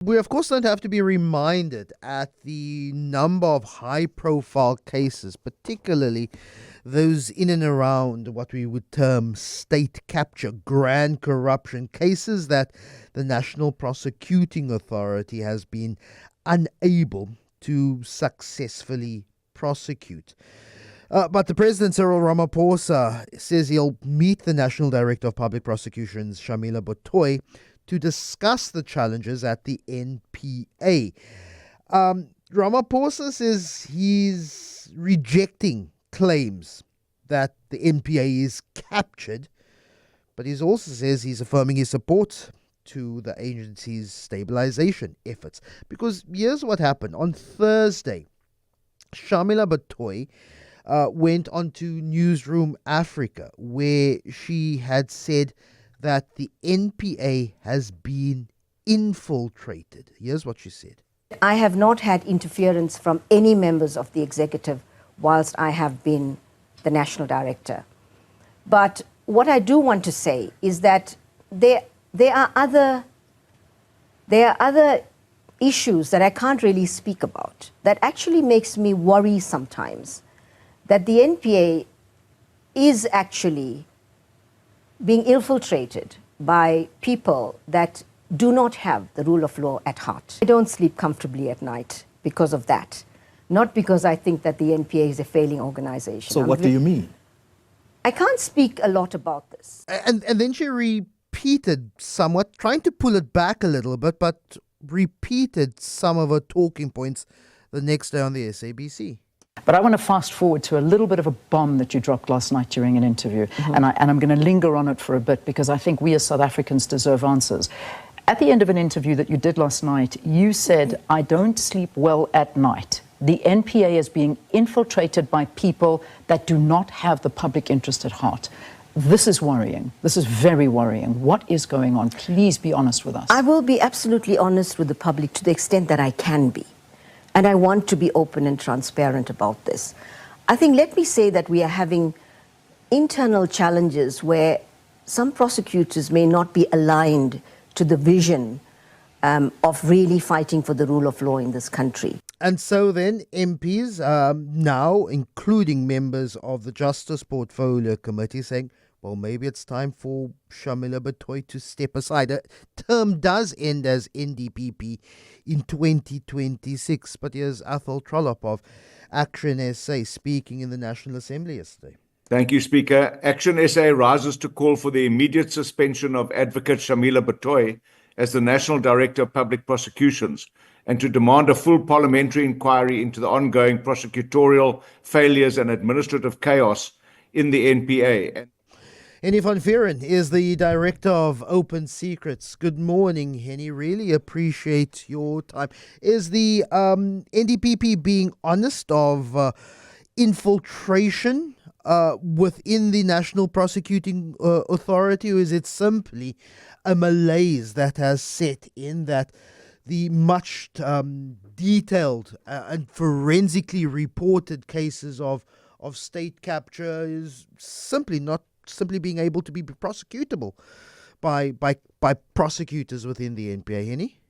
We, of course, don't have to be reminded at the number of high profile cases, particularly those in and around what we would term state capture, grand corruption cases that the National Prosecuting Authority has been unable to successfully prosecute. But the President, Cyril Ramaphosa, says he'll meet the National Director of Public Prosecutions, Shamila Batohi, to discuss the challenges at the NPA. Ramaphosa says he's rejecting claims that the NPA is captured, but he also says he's affirming his support to the agency's stabilization efforts. Because here's what happened. On Thursday, Shamila Batohi went on to Newsroom Africa, where she had said that the NPA has been infiltrated. Here's what she said. I have not had interference from any members of the executive whilst I have been the national director. But what I do want to say is that there are other issues that I can't really speak about that actually makes me worry sometimes that the NPA is actually being infiltrated by people that do not have the rule of law at heart. I don't sleep comfortably at night because of that, not because I think that the NPA is a failing organization. So what do you mean? I can't speak a lot about this. And then she repeated somewhat, trying to pull it back a little bit, but repeated some of her talking points the next day on the SABC. But I want to fast forward to a little bit of a bomb that you dropped last night during an interview. And I'm going to linger on it for a bit because I think we as South Africans deserve answers. At the end of an interview that you did last night, you said, "I don't sleep well at night. The NPA is being infiltrated by people that do not have the public interest at heart." This is worrying. This is very worrying. What is going on? Please be honest with us. I will be absolutely honest with the public to the extent that I can be. And I want to be open and transparent about this. I think, let me say that we are having internal challenges where some prosecutors may not be aligned to the vision of really fighting for the rule of law in this country. And so then MPs, now including members of the Justice Portfolio Committee, saying, well, maybe it's time for Shamila Batohi to step aside. A term does end as NDPP in 2026. But here's Athol Trollop of Action SA speaking in the National Assembly yesterday. Thank you, Speaker. Action SA rises to call for the immediate suspension of Advocate Shamila Batohi as the National Director of Public Prosecutions and to demand a full parliamentary inquiry into the ongoing prosecutorial failures and administrative chaos in the NPA. Hennie van Vuuren is the Director of Open Secrets. Good morning, Hennie. Really appreciate your time. Is the NDPP being honest of infiltration within the National Prosecuting Authority, or is it simply a malaise that has set in that the much detailed and forensically reported cases of state capture is simply being able to be prosecutable by prosecutors within the NPA, Hennie?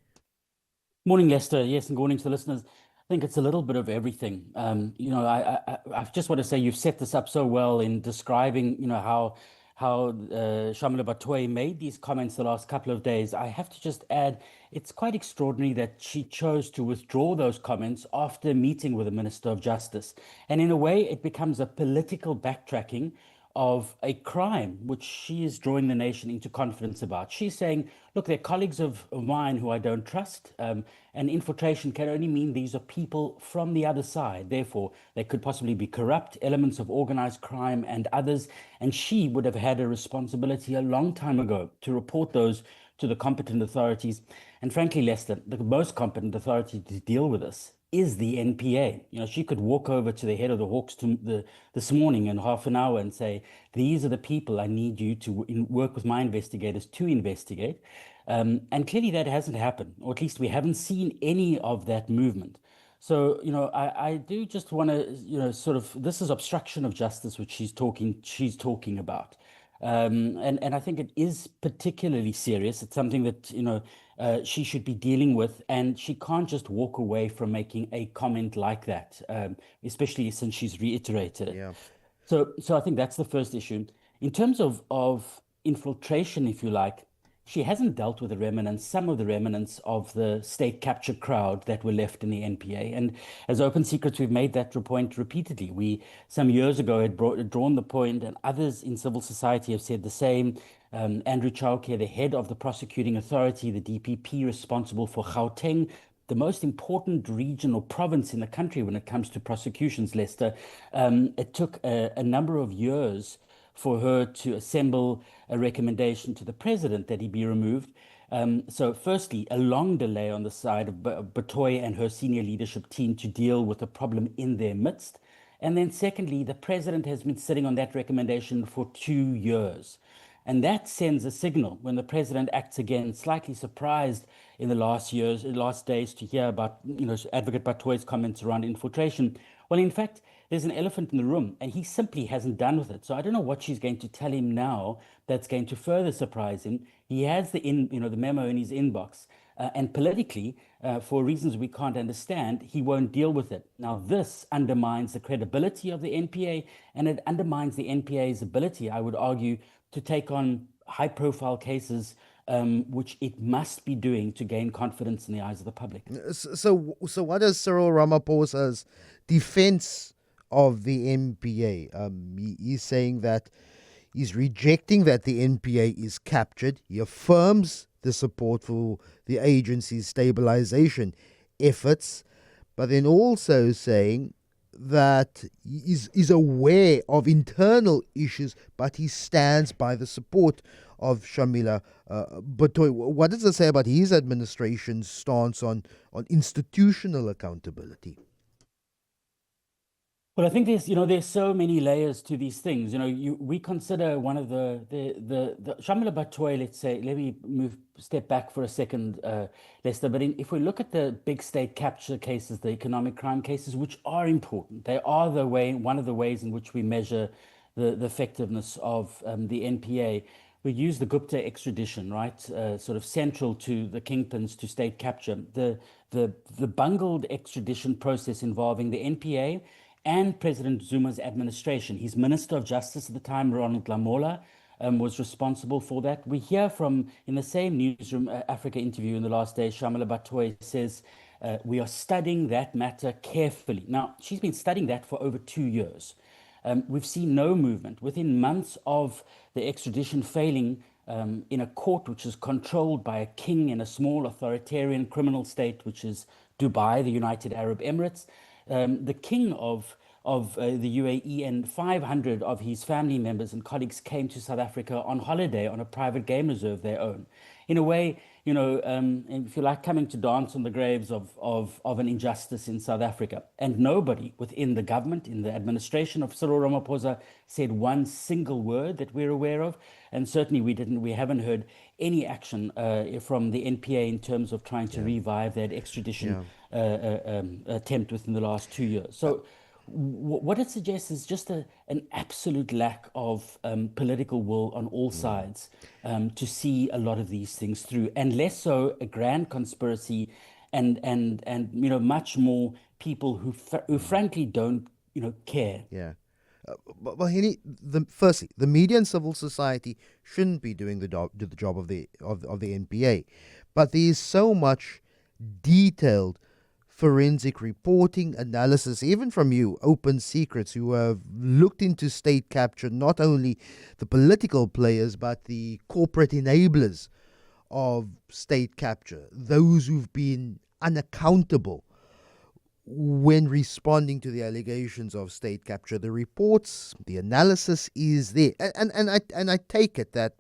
Morning, Lester. Yes, and good morning to the listeners. I think it's a little bit of everything. I just want to say you've set this up so well in describing, how Shamila Batohi made these comments the last couple of days. I have to just add, it's quite extraordinary that she chose to withdraw those comments after meeting with the Minister of Justice. And in a way, it becomes a political backtracking of a crime which she is drawing the nation into confidence about. She's saying, look, they're colleagues of mine who I don't trust, and infiltration can only mean these are people from the other side. Therefore, they could possibly be corrupt, elements of organized crime and others, and she would have had a responsibility a long time ago to report those to the competent authorities. And frankly, Lester, the most competent authority to deal with this is the NPA. She could walk over to the head of the Hawks this morning in half an hour and say, these are the people I need you to work with my investigators to investigate. And clearly that hasn't happened, or at least we haven't seen any of that movement. So, I do just want to, this is obstruction of justice, which she's talking about. And I think it is particularly serious. It's something that, she should be dealing with, and she can't just walk away from making a comment like that, especially since she's reiterated it. Yeah. So I think that's the first issue. In terms of infiltration, if you like, she hasn't dealt with the remnants, some of the remnants of the state capture crowd that were left in the NPA. And as Open Secrets, we've made that point repeatedly. We, some years ago, had drawn the point, and others in civil society have said the same. Andrew Chauke, the head of the prosecuting authority, the DPP responsible for Gauteng, the most important region or province in the country when it comes to prosecutions, Lester. It took a number of years for her to assemble a recommendation to the president that he be removed. So firstly, a long delay on the side of Batohi and her senior leadership team to deal with the problem in their midst. And then secondly, the president has been sitting on that recommendation for 2 years. And that sends a signal when the president acts again, slightly surprised in the last days to hear about, Advocate Batohi's comments around infiltration. Well, in fact, there's an elephant in the room, and he simply hasn't done with it. So I don't know what she's going to tell him now that's going to further surprise him. He has the memo in his inbox, and politically, for reasons we can't understand, he won't deal with it. Now, this undermines the credibility of the NPA, and it undermines the NPA's ability, I would argue, to take on high-profile cases, which it must be doing to gain confidence in the eyes of the public. So what is Cyril Ramaphosa's defense of the NPA? He's saying that he's rejecting that the NPA is captured. He affirms the support for the agency's stabilization efforts, but then also saying that is aware of internal issues, but he stands by the support of Shamila Batohi. What does it say about his administration's stance on institutional accountability? Well, I think there's so many layers to these things. We consider one of the Shamila Batohi, let's say, let me step back for a second, Lester. But if we look at the big state capture cases, the economic crime cases, which are important, they are one of the ways in which we measure the effectiveness of the NPA. We use the Gupta extradition, right? Sort of central to the kingpins to state capture. The bungled extradition process involving the NPA and President Zuma's administration. His Minister of Justice at the time, Ronald Lamola, was responsible for that. We hear in the same Newsroom Africa interview in the last day, Shamila Batohi says, we are studying that matter carefully. Now, she's been studying that for over 2 years. We've seen no movement. Within months of the extradition failing in a court which is controlled by a king in a small authoritarian criminal state, which is Dubai, the United Arab Emirates, the king of the UAE and 500 of his family members and colleagues came to South Africa on holiday on a private game reserve they own. In a way, if you like, coming to dance on the graves of an injustice in South Africa. And nobody within the government, in the administration of Cyril Ramaphosa, said one single word that we're aware of. And certainly we haven't heard any action from the NPA in terms of trying to revive that extradition attempt within the last 2 years. So what it suggests is just an absolute lack of political will on all sides to see a lot of these things through, and less so a grand conspiracy and much more people who frankly don't care. Yeah. Well, Hennie, firstly, the media and civil society shouldn't be doing the job of the NPA, but there is so much detailed forensic reporting, analysis, even from you, Open Secrets, who have looked into state capture, not only the political players, but the corporate enablers of state capture, those who've been unaccountable when responding to the allegations of state capture. The reports, the analysis is there. And I take it that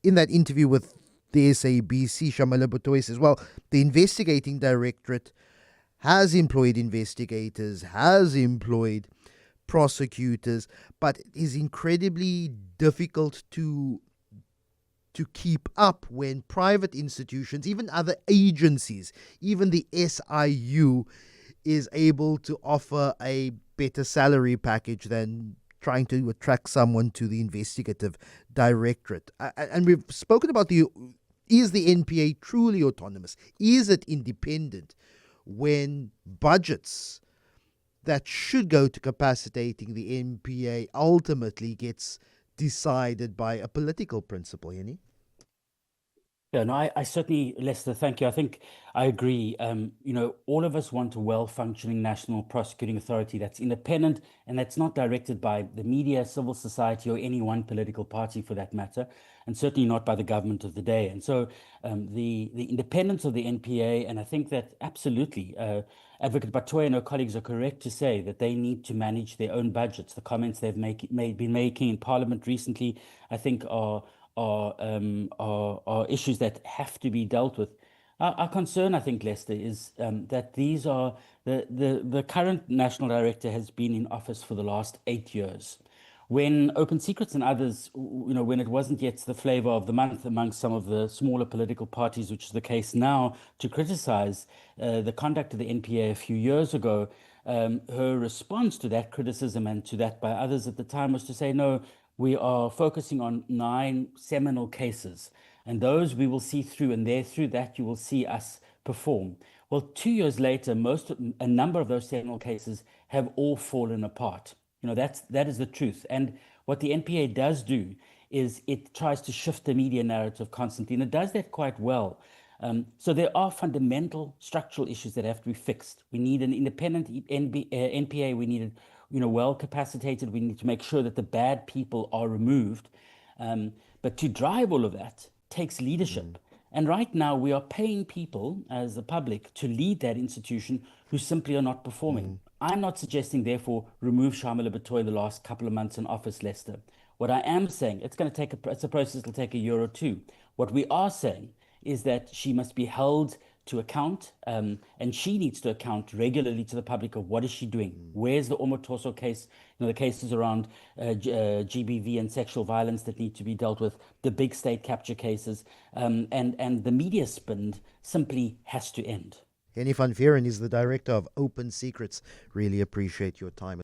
in that interview with the SABC, Shamila Batohi says, well, the investigating directorate has employed investigators, has employed prosecutors, but it is incredibly difficult to keep up when private institutions, even other agencies, even the SIU, is able to offer a better salary package than trying to attract someone to the investigative directorate. And we've spoken about the Is the NPA truly autonomous? Is it independent when budgets that should go to capacitating the NPA ultimately gets decided by a political principle, Hennie? Yeah, no, I certainly, Lester, thank you. I think I agree. All of us want a well-functioning national prosecuting authority that's independent and that's not directed by the media, civil society, or any one political party for that matter, and certainly not by the government of the day. And so the independence of the NPA, and I think that absolutely Advocate Batohi and her colleagues are correct to say that they need to manage their own budgets. The comments they've been making in Parliament recently, I think, are issues that have to be dealt with. Our concern, I think, Lester, is that these are the current national director has been in office for the last 8 years. When Open Secrets and others, when it wasn't yet the flavor of the month amongst some of the smaller political parties, which is the case now, to criticize the conduct of the NPA a few years ago, her response to that criticism and to that by others at the time was to say, no, we are focusing on 9 seminal cases, and those we will see through, and there through that you will see us perform. Well, 2 years later, a number of those seminal cases have all fallen apart. That is the truth. And what the NPA does do is it tries to shift the media narrative constantly, and it does that quite well. So there are fundamental structural issues that have to be fixed. We need an independent NPA. We need it, well capacitated. We need to make sure that the bad people are removed. But to drive all of that takes leadership. And right now we are paying people as the public to lead that institution who simply are not performing. I'm not suggesting, therefore, remove Shamila Batohi the last couple of months in office, Lester. What I am saying, it's a process that'll take a year or two. What we are saying is that she must be held to account, and she needs to account regularly to the public of what is she doing. Where's the Omotoso case, the cases around GBV and sexual violence that need to be dealt with, the big state capture cases, and the media spin simply has to end. Hennie van Vuuren is the director of Open Secrets. Really appreciate your time.